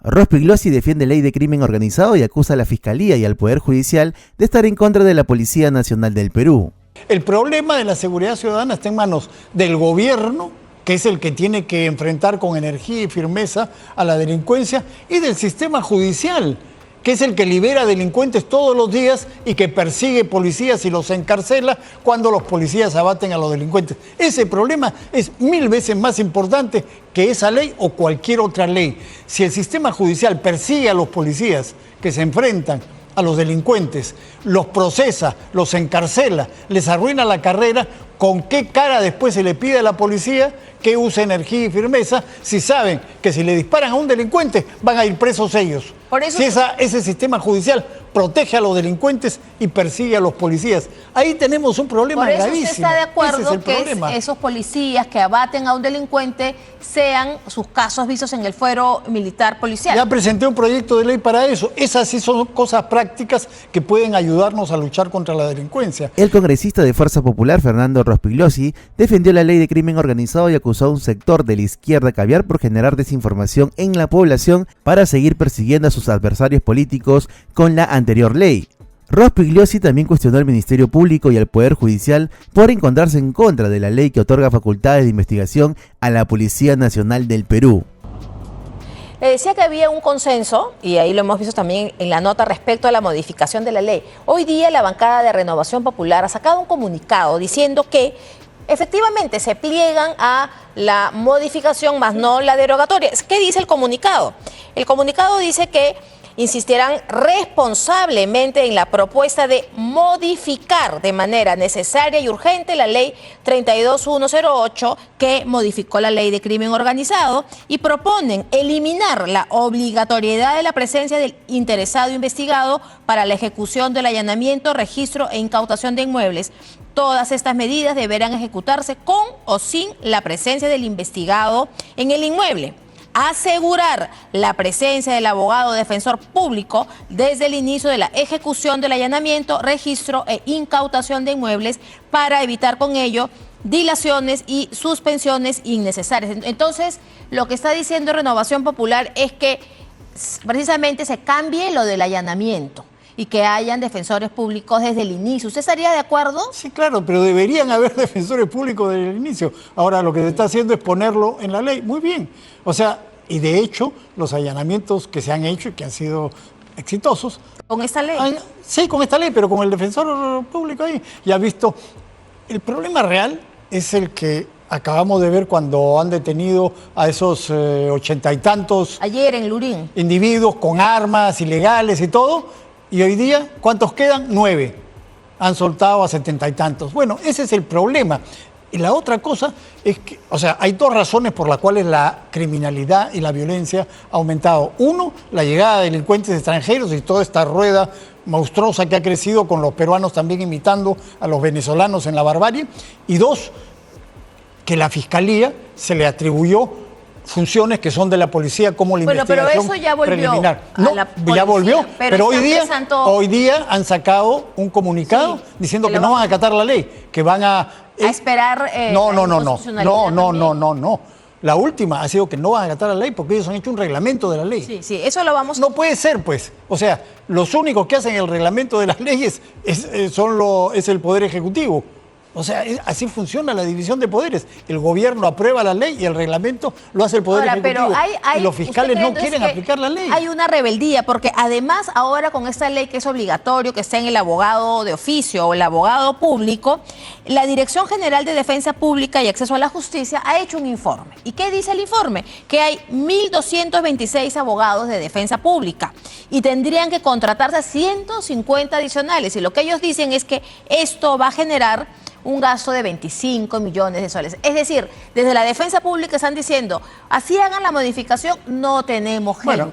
Rospigliosi defiende ley de crimen organizado y acusa a la Fiscalía y al Poder Judicial de estar en contra de la Policía Nacional del Perú. El problema de la seguridad ciudadana está en manos del gobierno, que es el que tiene que enfrentar con energía y firmeza a la delincuencia, y del sistema judicial, que es el que libera delincuentes todos los días y que persigue policías y los encarcela cuando los policías abaten a los delincuentes. Ese problema es 1000 veces más importante que esa ley o cualquier otra ley. Si el sistema judicial persigue a los policías que se enfrentan a los delincuentes, los procesa, los encarcela, les arruina la carrera, ¿con qué cara después se le pide a la policía que use energía y firmeza si saben que si le disparan a un delincuente van a ir presos ellos? Por eso si ese sistema judicial protege a los delincuentes y persigue a los policías, ahí tenemos un problema gravísimo. Por eso usted está de acuerdo que esos policías que abaten a un delincuente sean sus casos vistos en el fuero militar policial. Ya presenté un proyecto de ley para eso. Esas sí son cosas prácticas que pueden ayudarnos a luchar contra la delincuencia. El congresista de Fuerza Popular, Fernando Rospigliosi, defendió la ley de crimen organizado y acusó a un sector de la izquierda caviar por generar desinformación en la población para seguir persiguiendo a sus adversarios políticos con la anterior ley. Rospigliosi también cuestionó al Ministerio Público y al Poder Judicial por encontrarse en contra de la ley que otorga facultades de investigación a la Policía Nacional del Perú. Le decía que había un consenso, y ahí lo hemos visto también en la nota respecto a la modificación de la ley. Hoy día la bancada de Renovación Popular ha sacado un comunicado diciendo que efectivamente se pliegan a la modificación, más no la derogatoria. ¿Qué dice el comunicado? El comunicado dice que insistirán responsablemente en la propuesta de modificar de manera necesaria y urgente la ley 32108 que modificó la ley de crimen organizado y proponen eliminar la obligatoriedad de la presencia del interesado investigado para la ejecución del allanamiento, registro e incautación de inmuebles. Todas estas medidas deberán ejecutarse con o sin la presencia del investigado en el inmueble. Asegurar la presencia del abogado defensor público desde el inicio de la ejecución del allanamiento, registro e incautación de inmuebles para evitar con ello dilaciones y suspensiones innecesarias. Entonces, lo que está diciendo Renovación Popular es que precisamente se cambie lo del allanamiento y que hayan defensores públicos desde el inicio. ¿Usted estaría de acuerdo? Sí, claro, pero deberían haber defensores públicos desde el inicio. Ahora lo que se está haciendo es ponerlo en la ley. Muy bien. O sea, y de hecho, los allanamientos que se han hecho y que han sido exitosos. ¿Con esta ley? Sí, con esta ley, pero con el defensor público ahí. Ya ha visto, el problema real es el que acabamos de ver cuando han detenido a esos 80 y tantos... Ayer en Lurín. ...individuos con armas ilegales y todo. Y hoy día, ¿cuántos quedan? 9. Han soltado a 70 y tantos. Bueno, ese es el problema. Y la otra cosa es que, o sea, hay dos razones por las cuales la criminalidad y la violencia ha aumentado. Uno, la llegada de delincuentes extranjeros y toda esta rueda monstruosa que ha crecido con los peruanos también imitando a los venezolanos en la barbarie. Y dos, que la Fiscalía se le atribuyó funciones que son de la policía como la investigación pero eso ya volvió preliminar. No, ya volvió, pero hoy día han sacado un comunicado diciendo que no van a acatar la ley, que van a esperar no. La última ha sido que no van a acatar la ley porque ellos han hecho un reglamento de la ley. Sí, eso lo vamos... No puede ser, pues. O sea, los únicos que hacen el reglamento de las leyes es el Poder Ejecutivo. O sea, así funciona la división de poderes. El gobierno aprueba la ley y el reglamento lo hace el Poder Ejecutivo. Pero y los fiscales no quieren aplicar la ley. Hay una rebeldía, porque además ahora con esta ley que es obligatorio que esté en el abogado de oficio o el abogado público, la Dirección General de Defensa Pública y Acceso a la Justicia ha hecho un informe. ¿Y qué dice el informe? Que hay 1.226 abogados de defensa pública y tendrían que contratarse 150 adicionales. Y lo que ellos dicen es que esto va a generar un gasto de 25 millones de soles. Es decir, desde la defensa pública están diciendo, así hagan la modificación, no tenemos gente. Bueno,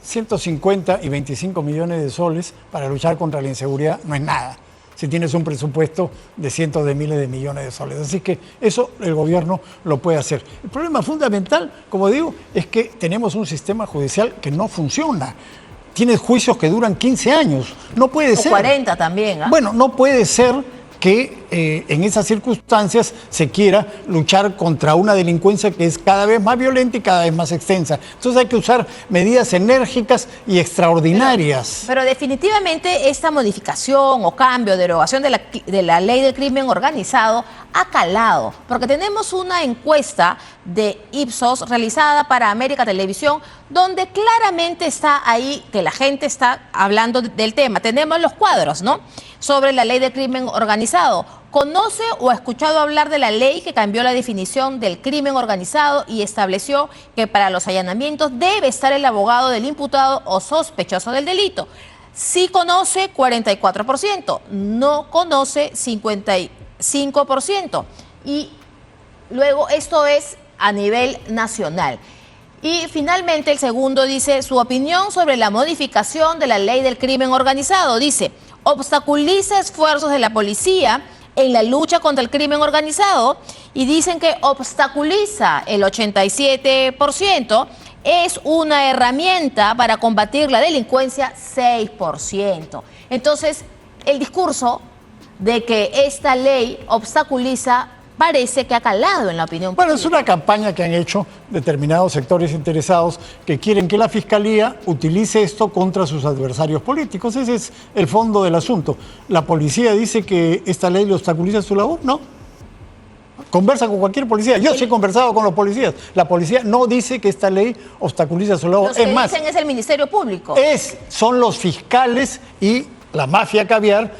150 y 25 millones de soles para luchar contra la inseguridad no es nada, si tienes un presupuesto de cientos de miles de millones de soles. Así que eso el gobierno lo puede hacer. El problema fundamental, como digo, es que tenemos un sistema judicial que no funciona. Tienes juicios que duran 15 años. No puede ser. 40 también. Bueno, no puede ser que en esas circunstancias se quiera luchar contra una delincuencia que es cada vez más violenta y cada vez más extensa. Entonces hay que usar medidas enérgicas y extraordinarias. Pero definitivamente esta modificación o cambio, derogación de la ley del crimen organizado ha calado, porque tenemos una encuesta de Ipsos realizada para América Televisión, donde claramente está ahí que la gente está hablando del tema. Tenemos los cuadros, ¿no?, sobre la ley del crimen organizado. ¿Conoce o ha escuchado hablar de la ley que cambió la definición del crimen organizado y estableció que para los allanamientos debe estar el abogado del imputado o sospechoso del delito? Sí conoce 44%, no conoce 55%. Y luego esto es a nivel nacional. Y finalmente el segundo dice su opinión sobre la modificación de la ley del crimen organizado. Dice, obstaculiza esfuerzos de la policía en la lucha contra el crimen organizado, y dicen que obstaculiza el 87%, es una herramienta para combatir la delincuencia 6%. Entonces, el discurso de que esta ley obstaculiza parece que ha calado en la opinión pública. Bueno, es una campaña que han hecho determinados sectores interesados que quieren que la Fiscalía utilice esto contra sus adversarios políticos. Ese es el fondo del asunto. La policía dice que esta ley le obstaculiza su labor, ¿no? Conversa con cualquier policía. Yo sí he conversado con los policías. La policía no dice que esta ley obstaculiza su labor. Los que es más, dicen es el Ministerio Público. Son los fiscales y la mafia caviar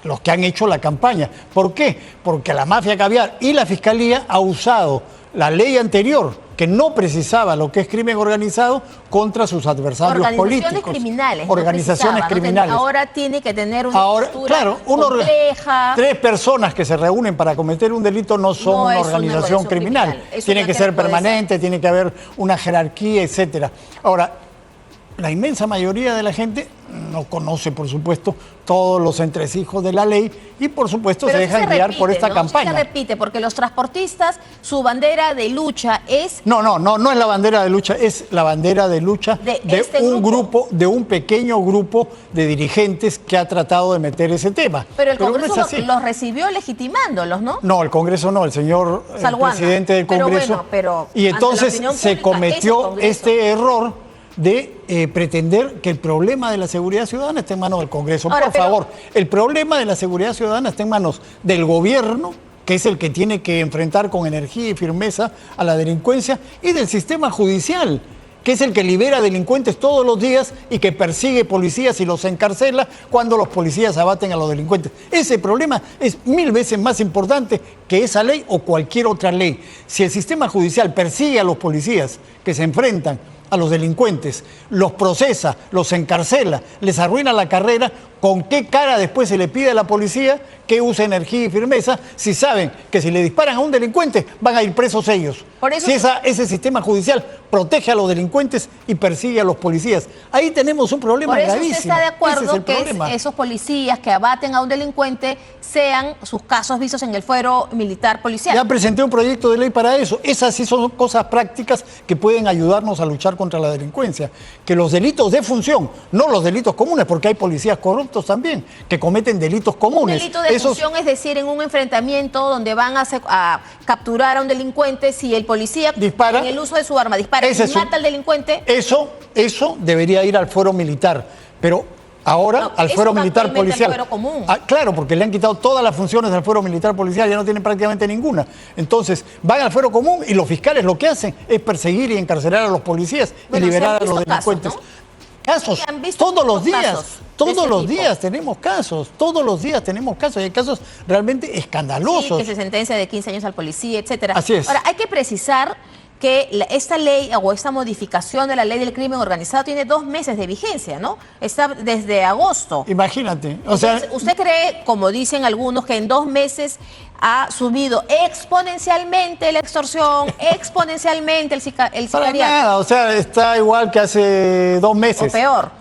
los que han hecho la campaña. ¿Por qué? Porque la mafia caviar y la Fiscalía ha usado la ley anterior, que no precisaba lo que es crimen organizado, contra sus adversarios políticos. Criminales, organizaciones criminales. Ahora tiene que tener una estructura compleja. 3 personas que se reúnen para cometer un delito no son una organización criminal. Tiene que ser permanente, tiene que haber una jerarquía, etcétera. Ahora, la inmensa mayoría de la gente no conoce, por supuesto, todos los entresijos de la ley y, por supuesto, se dejan guiar por esta campaña. Se repite, porque los transportistas, su bandera de lucha es... No es la bandera de lucha, es la bandera de lucha de un pequeño grupo de dirigentes que ha tratado de meter ese tema. Pero el Congreso los recibió legitimándolos, ¿no? No, el Congreso no, el señor presidente del Congreso. Y entonces se cometió este error de pretender que el problema de la seguridad ciudadana está en manos del Congreso. Por favor, el problema de la seguridad ciudadana está en manos del gobierno, que es el que tiene que enfrentar con energía y firmeza a la delincuencia, y del sistema judicial, que es el que libera delincuentes todos los días y que persigue policías y los encarcela cuando los policías abaten a los delincuentes. Ese problema es 1000 veces más importante que esa ley o cualquier otra ley. Si el sistema judicial persigue a los policías que se enfrentan a los delincuentes, los procesa, los encarcela, les arruina la carrera, ¿con qué cara después se le pide a la policía que use energía y firmeza si saben que si le disparan a un delincuente van a ir presos ellos? Por eso si ese sistema judicial protege a los delincuentes y persigue a los policías. Ahí tenemos un problema gravísimo. ¿Usted está de acuerdo que esos policías que abaten a un delincuente sean sus casos vistos en el fuero militar policial? Ya presenté un proyecto de ley para eso. Esas sí son cosas prácticas que pueden ayudarnos a luchar contra la delincuencia. Que los delitos de función, no los delitos comunes, porque hay policías corruptos también que cometen delitos comunes. Un delito de función es decir, en un enfrentamiento donde van a capturar a un delincuente, si el policía dispara, en el uso de su arma dispara y mata al delincuente. Eso debería ir al fuero militar, pero ahora al fuero militar policial. Al fuero común. Claro, porque le han quitado todas las funciones del fuero militar policial, ya no tienen prácticamente ninguna. Entonces, van al fuero común y los fiscales lo que hacen es perseguir y encarcelar a los policías y liberar a los delincuentes. Casos, todos los días tenemos casos, y hay casos realmente escandalosos. Sí, que se sentencia de 15 años al policía, etcétera. Así es. Ahora, hay que precisar que esta ley o esta modificación de la ley del crimen organizado tiene 2 meses de vigencia, ¿no? Está desde agosto. Imagínate. Entonces, ¿usted cree, como dicen algunos, que en 2 meses ha subido exponencialmente la extorsión, exponencialmente el sicariato? Para nada, o sea, está igual que hace 2 meses. O peor.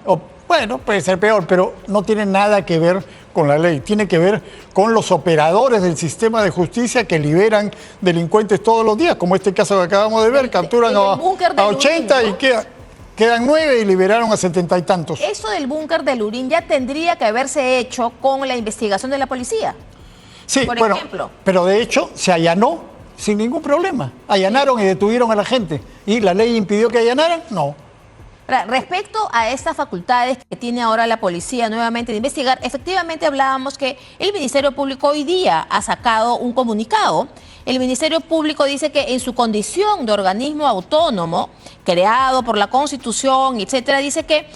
Bueno, puede ser peor, pero no tiene nada que ver con la ley. Tiene que ver con los operadores del sistema de justicia que liberan delincuentes todos los días, como este caso que acabamos de ver, capturan a 80 y quedan 9 y liberaron a 70 y tantos. Eso del búnker de Lurín ya tendría que haberse hecho con la investigación de la policía. Sí, por bueno, ejemplo. pero de hecho se allanó sin ningún problema. Allanaron y detuvieron a la gente. ¿Y la ley impidió que allanaran? No. Ahora, respecto a estas facultades que tiene ahora la policía nuevamente de investigar, efectivamente hablábamos que el Ministerio Público hoy día ha sacado un comunicado. El Ministerio Público dice que en su condición de organismo autónomo, creado por la Constitución, etcétera, dice que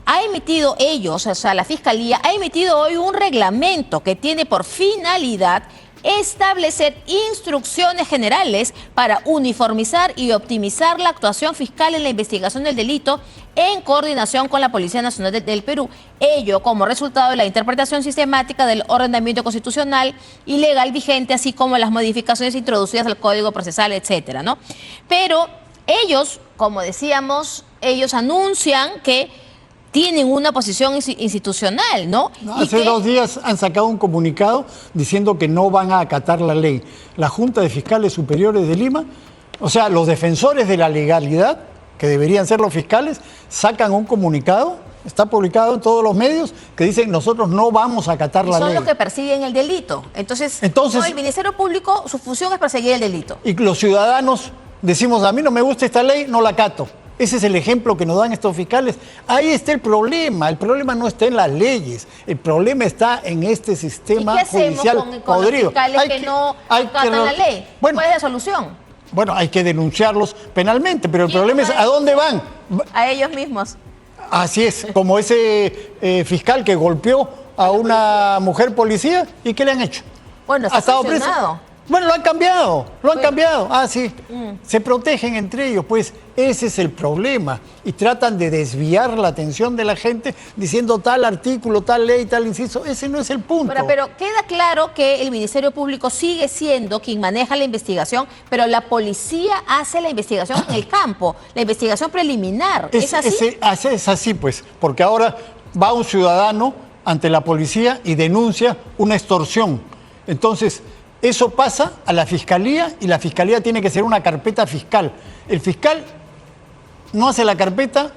ha emitido ellos, o sea, la Fiscalía, ha emitido hoy un reglamento que tiene por finalidad establecer instrucciones generales para uniformizar y optimizar la actuación fiscal en la investigación del delito en coordinación con la Policía Nacional del Perú. Ello como resultado de la interpretación sistemática del ordenamiento constitucional y legal vigente, así como las modificaciones introducidas al Código Procesal, etcétera, ¿no? Pero ellos, como decíamos, ellos anuncian que tienen una posición institucional, ¿no? Hace 2 días han sacado un comunicado diciendo que no van a acatar la ley. La Junta de Fiscales Superiores de Lima, o sea, los defensores de la legalidad, que deberían ser los fiscales, sacan un comunicado, está publicado en todos los medios, que dicen nosotros no vamos a acatar la ley. Son los que persiguen el delito. Entonces, no, el Ministerio Público, su función es perseguir el delito. Y los ciudadanos decimos, a mí no me gusta esta ley, no la acato. Ese es el ejemplo que nos dan estos fiscales. Ahí está el problema no está en las leyes, el problema está en este sistema judicial podrido. ¿Y qué hacemos con los fiscales que no acatan la ley? Bueno, ¿cuál es la solución? Bueno, hay que denunciarlos penalmente, pero el problema es ¿a dónde van? A ellos mismos. Así es, como ese fiscal que golpeó a una mujer policía, ¿y qué le han hecho? Bueno, está sancionado. Bueno, lo han cambiado. Ah, sí. Se protegen entre ellos, pues ese es el problema. Y tratan de desviar la atención de la gente diciendo tal artículo, tal ley, tal inciso. Ese no es el punto. Pero queda claro que el Ministerio Público sigue siendo quien maneja la investigación, pero la policía hace la investigación en el campo, la investigación preliminar. ¿Es así? Es así, pues, porque ahora va un ciudadano ante la policía y denuncia una extorsión. Entonces, eso pasa a la fiscalía y la fiscalía tiene que hacer una carpeta fiscal. El fiscal no hace la carpeta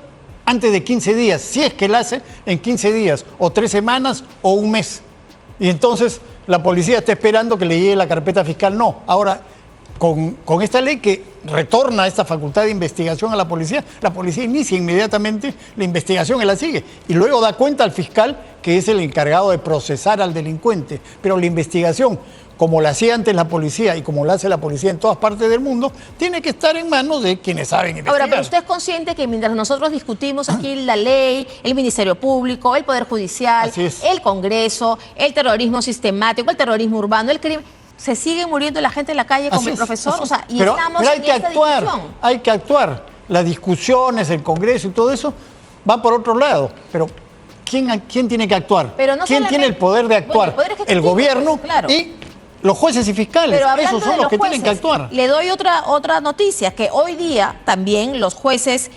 antes de 15 días, si es que la hace en 15 días, o 3 semanas, o un mes. Y entonces la policía está esperando que le llegue la carpeta fiscal. No, ahora con esta ley que retorna esta facultad de investigación a la policía inicia inmediatamente la investigación y la sigue. Y luego da cuenta al fiscal, que es el encargado de procesar al delincuente. Pero la investigación, como la hacía antes la policía y como la hace la policía en todas partes del mundo, tiene que estar en manos de quienes saben investigar. Ahora, pero usted es consciente que mientras nosotros discutimos aquí la ley, el Ministerio Público, el Poder Judicial, el Congreso, el terrorismo sistemático, el terrorismo urbano, el crimen, se sigue muriendo la gente en la calle como el profesor, o sea, y pero estamos hay en que esta actuar, discusión. hay que actuar. Las discusiones, el Congreso y todo eso va por otro lado, pero ¿quién tiene que actuar? Pero no ¿Quién tiene el poder de actuar? Bueno, el gobierno, pues, claro. Y los jueces y fiscales. Esos son los que tienen que actuar. Le doy otra noticia, que hoy día también los jueces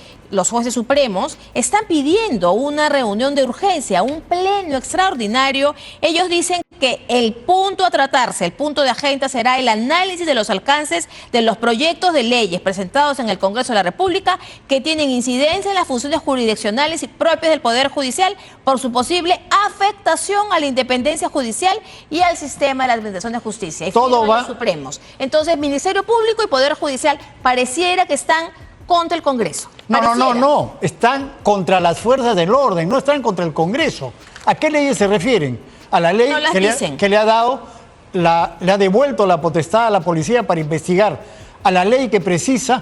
supremos están pidiendo una reunión de urgencia, un pleno extraordinario. Ellos dicen que el punto a tratarse, el punto de agenda será el análisis de los alcances de los proyectos de leyes presentados en el Congreso de la República que tienen incidencia en las funciones jurisdiccionales y propias del Poder Judicial por su posible afectación a la independencia judicial y al sistema de la administración de justicia. Y todo va los supremos. Entonces, Ministerio Público y Poder Judicial pareciera que están contra el Congreso. No. Están contra las fuerzas del orden, no están contra el Congreso. ¿A qué leyes se refieren? A la ley que le ha devuelto la potestad a la policía para investigar, a la ley que precisa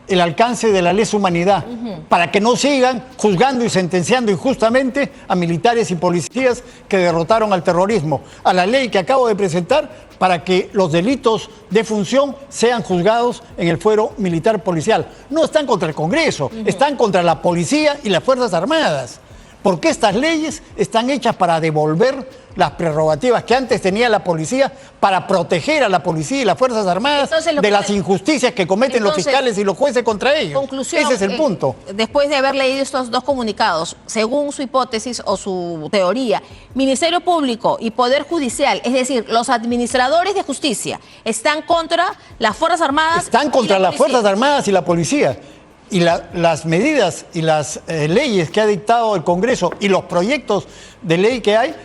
el alcance de la lesa humanidad, para que no sigan juzgando y sentenciando injustamente a militares y policías que derrotaron al terrorismo, a la ley que acabo de presentar para que los delitos de función sean juzgados en el fuero militar policial. No están contra el Congreso, están contra la policía y las Fuerzas Armadas. Porque estas leyes están hechas para devolver las prerrogativas que antes tenía la policía para proteger a la policía y las Fuerzas Armadas de las injusticias que cometen los fiscales y los jueces contra ellos. Conclusión, ese es el punto. Después de haber leído estos dos comunicados, según su hipótesis o su teoría, Ministerio Público y Poder Judicial, es decir, los administradores de justicia, están contra las Fuerzas Armadas. Están contra las Fuerzas Armadas y la policía. las medidas y las leyes que ha dictado el Congreso y los proyectos de ley que hay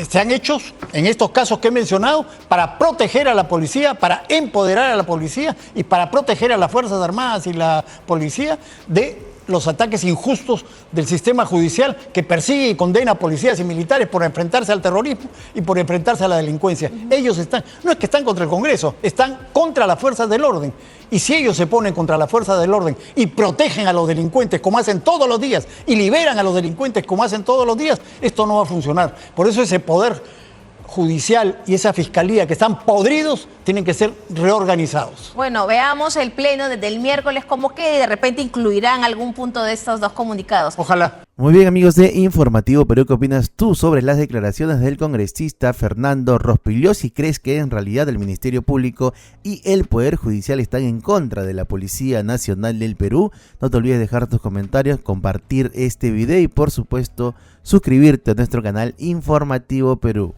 se han hecho en estos casos que he mencionado para proteger a la policía, para empoderar a la policía y para proteger a las Fuerzas Armadas y la policía de los ataques injustos del sistema judicial que persigue y condena a policías y militares por enfrentarse al terrorismo y por enfrentarse a la delincuencia. Ellos no es que están contra el Congreso, están contra las fuerzas del orden. Y si ellos se ponen contra las fuerzas del orden y protegen a los delincuentes como hacen todos los días y liberan a los delincuentes como hacen todos los días, esto no va a funcionar. Por eso ese poder judicial y esa fiscalía que están podridos tienen que ser reorganizados. Bueno, veamos el pleno desde el miércoles cómo queda y de repente incluirán algún punto de estos dos comunicados. Ojalá. Muy bien, amigos de Informativo Perú, ¿qué opinas tú sobre las declaraciones del congresista Fernando Rospigliosi? ¿Crees que en realidad el Ministerio Público y el Poder Judicial están en contra de la Policía Nacional del Perú? No te olvides dejar tus comentarios, compartir este video y por supuesto suscribirte a nuestro canal Informativo Perú.